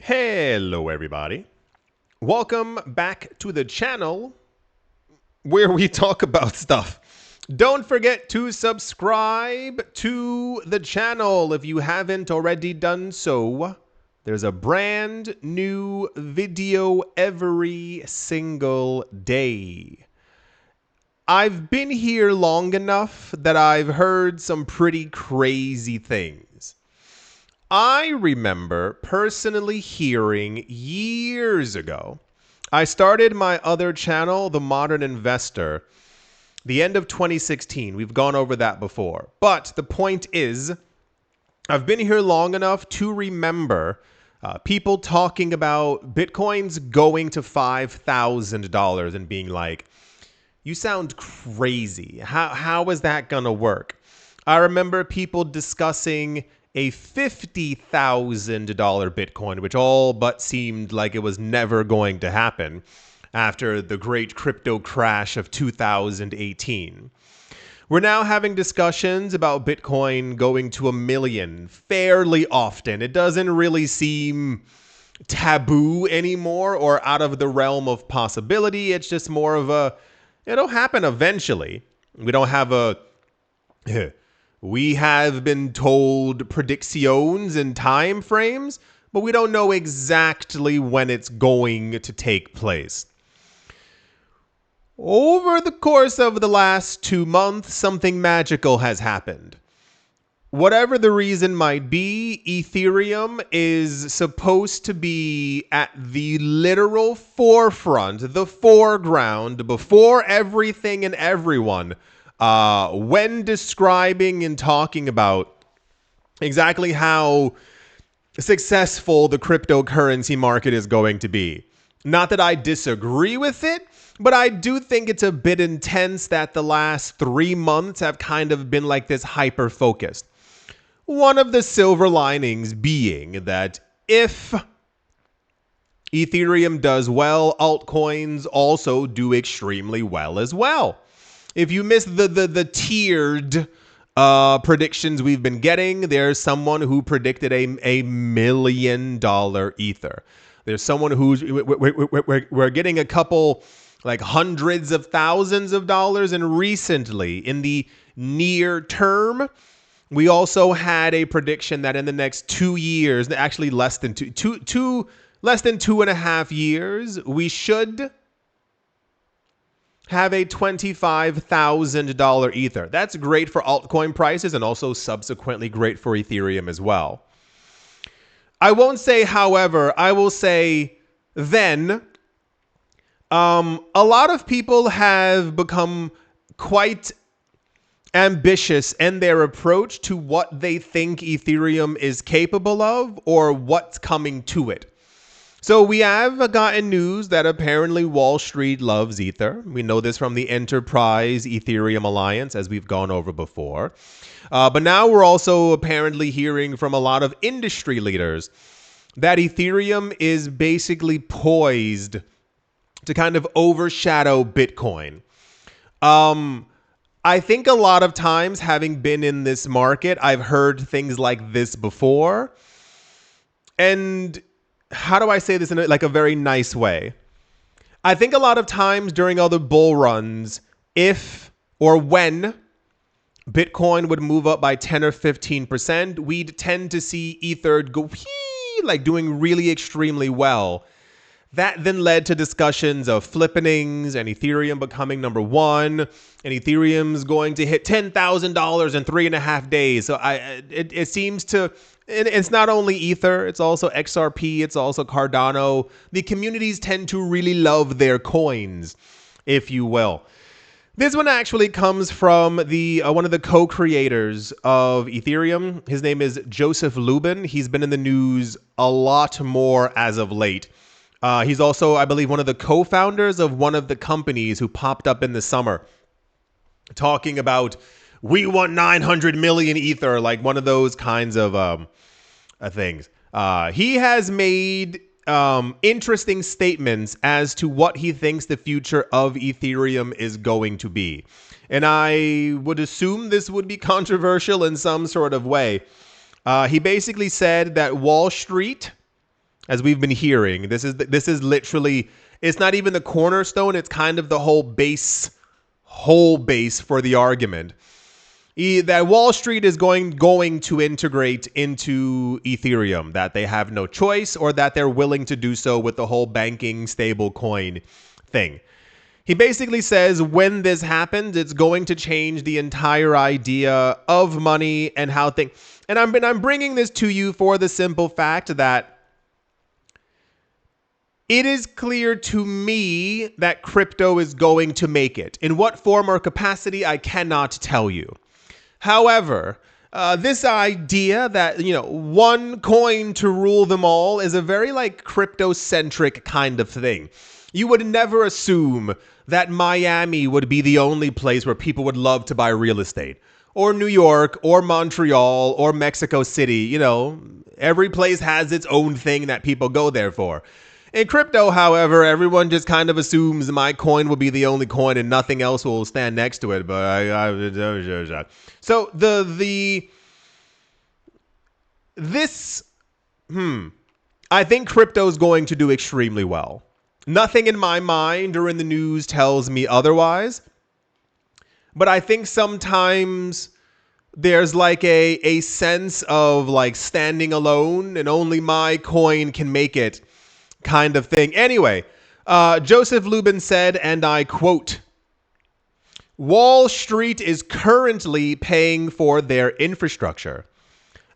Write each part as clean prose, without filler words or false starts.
Hello everybody. Welcome back to the channel where we talk about stuff. Don't forget to subscribe to the channel if you haven't already done so. There's a brand new video every single day. I've been here long enough that I've heard some pretty crazy things. I remember personally hearing years ago, I started my other channel, The Modern Investor, the end of 2016. We've gone over that before. But the point is, I've been here long enough to remember people talking about Bitcoin's going to $5,000 and being like, you sound crazy. How is that going to work? I remember people discussing a $50,000 Bitcoin, which all but seemed like it was never going to happen after the great crypto crash of 2018. We're now having discussions about Bitcoin going to 1 million fairly often. It doesn't really seem taboo anymore or out of the realm of possibility. It's just more of a, it'll happen eventually. We don't have a... We have been told predictions and time frames, but we don't know exactly when it's going to take place. Over the course of the last 2 months, something magical has happened. Whatever the reason might be, Ethereum is supposed to be at the literal forefront, the foreground, before everything and everyone, when describing and talking about exactly how successful the cryptocurrency market is going to be. Not that I disagree with it, but I do think it's a bit intense that the last 3 months have kind of been like this hyper-focused. One of the silver linings being that if Ethereum does well, altcoins also do extremely well as well. If you miss the tiered predictions we've been getting, there's someone who predicted a $1 million Ether. There's someone who's we're getting a couple like hundreds of thousands of dollars, and recently in the near term, we also had a prediction that in the next 2 years, actually less than less than 2.5 years, we should have a $25,000 Ether. That's great for altcoin prices and also subsequently great for Ethereum as well. I won't say, however, I will say then, a lot of people have become quite ambitious in their approach to what they think Ethereum is capable of or what's coming to it. So we have gotten news that apparently Wall Street loves Ether. We know this from the Enterprise Ethereum Alliance, as we've gone over before. But now we're also apparently hearing from a lot of industry leaders that Ethereum is basically poised to kind of overshadow Bitcoin. I think a lot of times, having been in this market, I've heard things like this before. And how do I say this in a very nice way? I think a lot of times during other bull runs, if or when Bitcoin would move up by 10 or 15%, we'd tend to see Ether go like doing really extremely well. That then led to discussions of flippenings and Ethereum becoming number one, and Ethereum's going to hit $10,000 in 3.5 days. So it seems to, it's not only Ether, it's also XRP, it's also Cardano. The communities tend to really love their coins, if you will. This one actually comes from the one of the co-creators of Ethereum. His name is Joseph Lubin. He's been in the news a lot more as of late. He's also, I believe, one of the co-founders of one of the companies who popped up in the summer talking about, we want 900 million Ether, like one of those kinds of things. He has made interesting statements as to what he thinks the future of Ethereum is going to be. And I would assume this would be controversial in some sort of way. He basically said that Wall Street as we've been hearing. This is literally, it's not even the cornerstone. It's kind of the whole base for the argument. That Wall Street is going to integrate into Ethereum, that they have no choice, or that they're willing to do so with the whole banking stable coin thing. He basically says when this happens, it's going to change the entire idea of money and how things. And I'm bringing this to you for the simple fact that it is clear to me that crypto is going to make it. In what form or capacity, I cannot tell you. However, this idea that, one coin to rule them all is a very crypto-centric kind of thing. You would never assume that Miami would be the only place where people would love to buy real estate, or New York, or Montreal, or Mexico City. Every place has its own thing that people go there for. In crypto, however, everyone just kind of assumes my coin will be the only coin and nothing else will stand next to it. But I think crypto is going to do extremely well. Nothing in my mind or in the news tells me otherwise. But I think sometimes there's a sense of standing alone and only my coin can make it kind of thing. Anyway, Joseph Lubin said, and I quote, "Wall Street is currently paying for their infrastructure,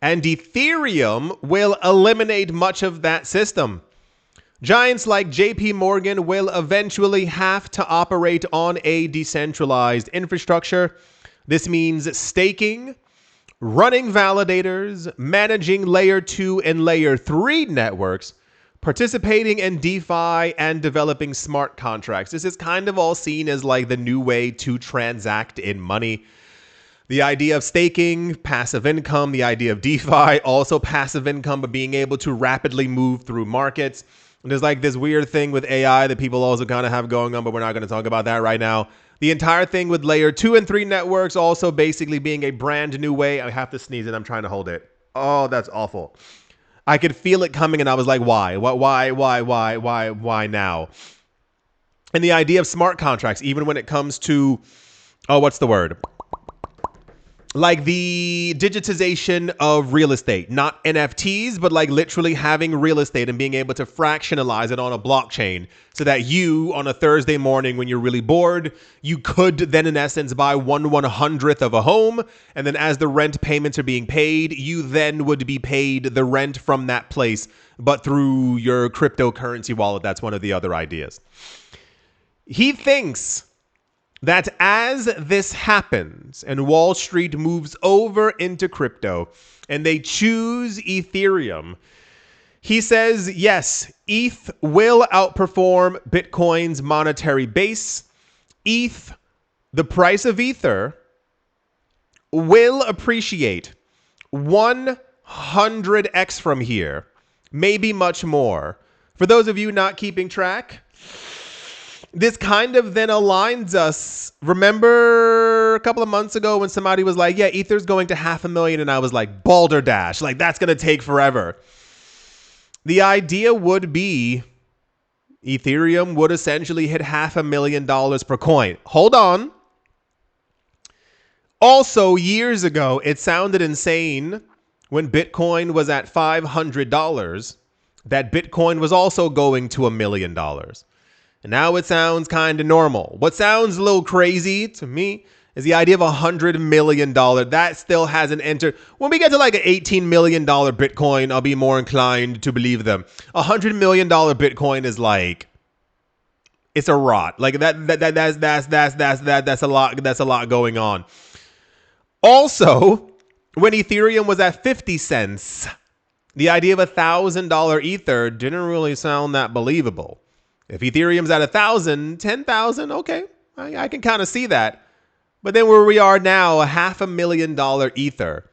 and Ethereum will eliminate much of that system. Giants like JP Morgan will eventually have to operate on a decentralized infrastructure. This means staking, running validators, managing layer 2 and layer 3 networks, participating in DeFi, and developing smart contracts." This is kind of all seen as the new way to transact in money. The idea of staking, passive income, the idea of DeFi, also passive income, but being able to rapidly move through markets. And there's this weird thing with AI that people also kind of have going on, but we're not going to talk about that right now. The entire thing with layer 2 and 3 networks also basically being a brand new way. I have to sneeze and I'm trying to hold it. Oh, that's awful. I could feel it coming and I was like, why? Why now? And the idea of smart contracts, even when it comes to, what's the word? The digitization of real estate, not NFTs, but literally having real estate and being able to fractionalize it on a blockchain so that you, on a Thursday morning when you're really bored, you could then in essence buy 1/100th of a home. And then as the rent payments are being paid, you then would be paid the rent from that place, but through your cryptocurrency wallet. That's one of the other ideas. He thinks that as this happens and Wall Street moves over into crypto and they choose Ethereum, he says, yes, ETH will outperform Bitcoin's monetary base. ETH, the price of Ether, will appreciate 100x from here, maybe much more. For those of you not keeping track, this kind of then aligns us. Remember a couple of months ago when somebody was like, yeah, Ether's going to 500,000. And I was like, balderdash, that's going to take forever. The idea would be Ethereum would essentially hit $500,000 per coin. Hold on. Also, years ago, it sounded insane when Bitcoin was at $500 that Bitcoin was also going to $1 million. And now it sounds kind of normal. What sounds a little crazy to me is the idea of $100 million. That still hasn't entered. When we get to an $18 million Bitcoin, I'll be more inclined to believe them. $100 million Bitcoin is it's a rot. That's a lot. That's a lot going on. Also, when Ethereum was at 50 cents, the idea of $1,000 Ether didn't really sound that believable. If Ethereum's at 1,000, 10,000, okay, I can kind of see that. But then where we are now, $500,000 Ether.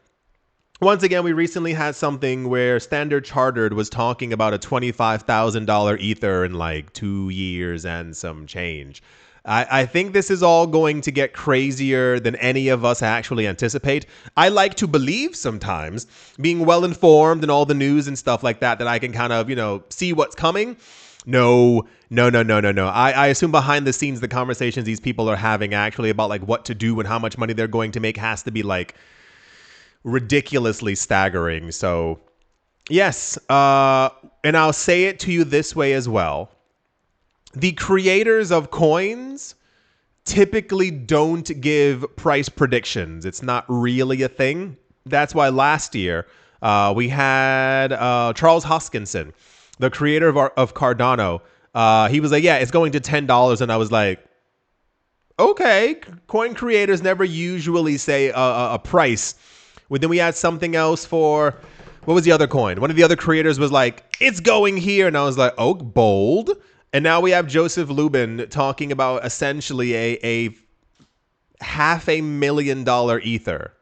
Once again, we recently had something where Standard Chartered was talking about a $25,000 Ether in 2 years and some change. I think this is all going to get crazier than any of us actually anticipate. I like to believe sometimes, being well informed and all the news and stuff like that, that I can kind of, see what's coming. No. I assume behind the scenes, the conversations these people are having actually about like what to do and how much money they're going to make has to be like ridiculously staggering. So yes, and I'll say it to you this way as well. The creators of coins typically don't give price predictions. It's not really a thing. That's why last year we had Charles Hoskinson, the creator of Cardano. He was like, yeah, it's going to $10. And I was like, okay, coin creators never usually say a price. Well, then we had something else for, what was the other coin? One of the other creators was like, it's going here. And I was like, oh, bold. And now we have Joseph Lubin talking about essentially a $500,000 ether.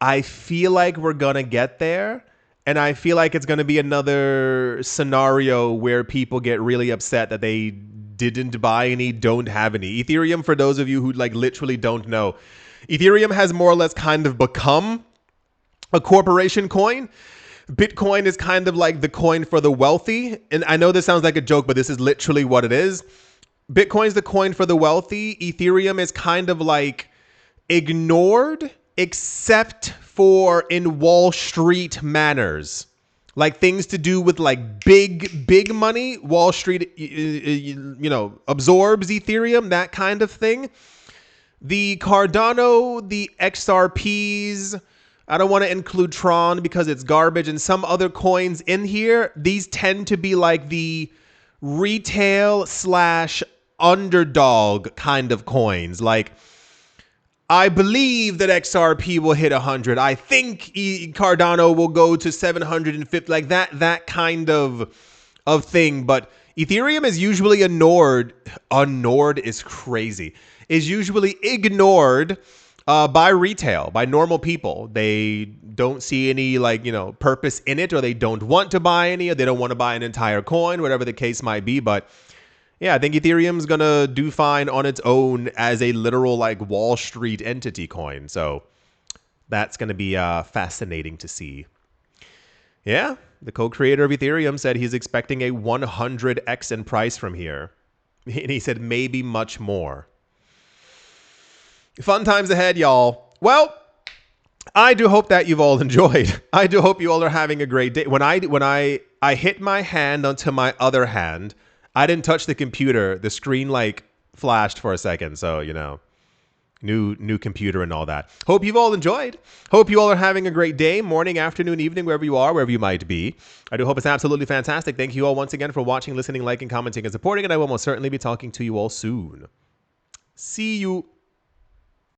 I feel like we're going to get there. And I feel like it's going to be another scenario where people get really upset that they didn't buy any, don't have any. Ethereum, for those of you who like literally don't know, Ethereum has more or less kind of become a corporation coin. Bitcoin is kind of like the coin for the wealthy. And I know this sounds like a joke, but this is literally what it is. Bitcoin is the coin for the wealthy. Ethereum is kind of like ignored, except for in Wall Street manners. Like things to do with like big money. Wall Street, absorbs Ethereum, that kind of thing. The Cardano, the XRPs, I don't want to include Tron because it's garbage, and some other coins in here, these tend to be like the retail / underdog kind of coins. Like, I believe that XRP will hit 100. I think Cardano will go to 750, like that kind of thing. But Ethereum is usually ignored. Ignored is crazy. Is usually ignored by retail, by normal people. They don't see any purpose in it, or they don't want to buy any, or they don't want to buy an entire coin, whatever the case might be. But yeah, I think Ethereum's going to do fine on its own as a literal Wall Street entity coin. So that's going to be fascinating to see. Yeah, the co-creator of Ethereum said he's expecting a 100x in price from here. And he said maybe much more. Fun times ahead, y'all. Well, I do hope that you've all enjoyed. I do hope you all are having a great day. When I hit my hand onto my other hand, I didn't touch the computer. The screen flashed for a second. So, new computer and all that. Hope you've all enjoyed. Hope you all are having a great day, morning, afternoon, evening, wherever you are, wherever you might be. I do hope it's absolutely fantastic. Thank you all once again for watching, listening, liking, commenting, and supporting. And I will most certainly be talking to you all soon. See you.